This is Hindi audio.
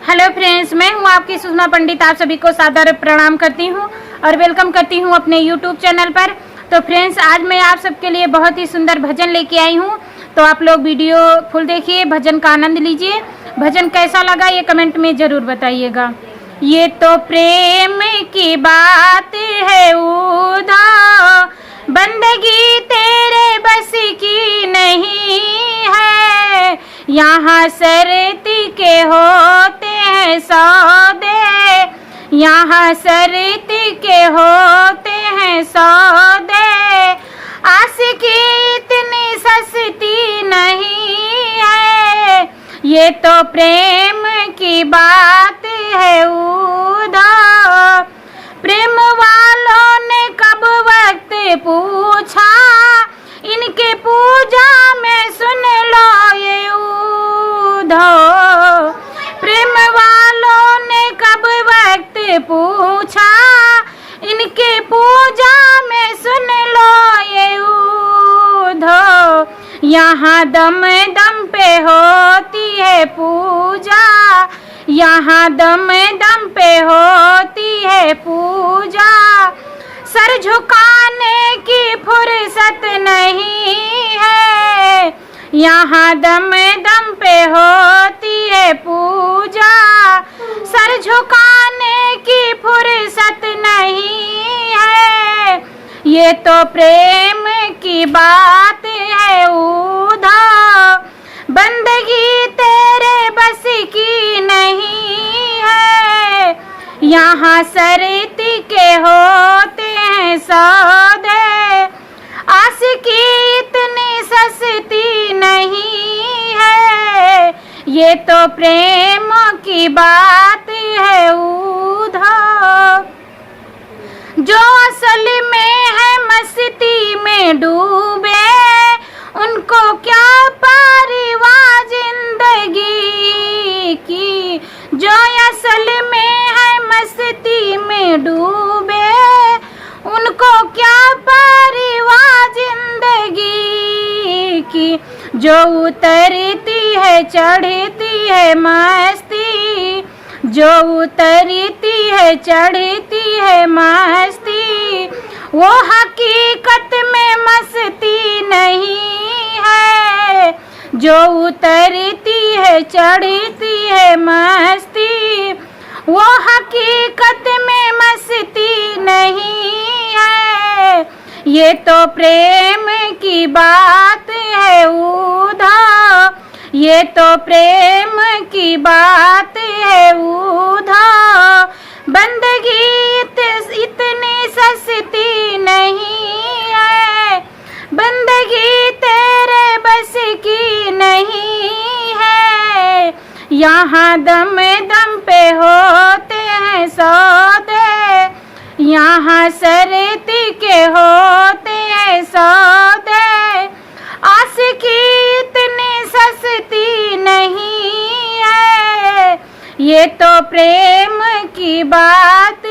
हेलो फ्रेंड्स, मैं हूं आपकी सुषमा पंडित। आप सभी को सादर प्रणाम करती हूं और वेलकम करती हूं अपने यूट्यूब चैनल पर। तो फ्रेंड्स, आज मैं आप सबके लिए बहुत ही सुंदर भजन लेके आई हूं। तो आप लोग वीडियो फुल देखिए, भजन का आनंद लीजिए। भजन कैसा लगा ये कमेंट में ज़रूर बताइएगा। ये तो प्रेम की बात है उदा, बंदगी तेरे बस की नहीं है। यहाँ सरती के होते हैं सौदे, यहाँ सरती के होते हैं सौदे। आशिकी इतनी सस्ती नहीं है, ये तो प्रेम की बात है उदा। प्रेम वालों ने कब वक्त पूछा, इनके पूजा में सुन लो ये उधो। प्रेम वालों ने कब वक्त पूछा, इनके पूजा में सुन लो ये उधो। यहाँ दम दम पे होती है पूजा, यहाँ दम दम पे होती है पूजा। सर झुकाने की फुर्सत नहीं है, यहाँ दम दम पे होती है पूजा। सर झुकाने की फुर्सत नहीं है, ये तो प्रेम की बात है उदा। बंदगी तेरे बस की नहीं है, यहाँ सरती के होते हैं सौदे। आशिकी इतनी सस्ती नहीं है, ये तो प्रेम की बात है उधा। जो असल में है मस्ती में डूबे, उनको क्या परवाह जिंदगी की। जो असल में है मस्ती में डूबे, उनको क्या परवाह जिंदगी की। जो उतरती है चढ़ती है मस्ती, जो उतरती है चढ़ती है मस्ती, वो हकीकत में मस्ती नहीं है। जो उतरती है चढ़ती है मस्ती, वो हकीकत में मस्ती नहीं है, ये तो प्रेम की बात है उदा। ये तो प्रेम की बात है उधा। बंदगी इतनी सस्ती नहीं है, बंदगी तेरे बस की नहीं है। यहाँ दम दम पे होते हैं सौदे, यहाँ सरती के होते हैं सौदे। आशिकी इतनी सस्ती नहीं है, ये तो प्रेम की बात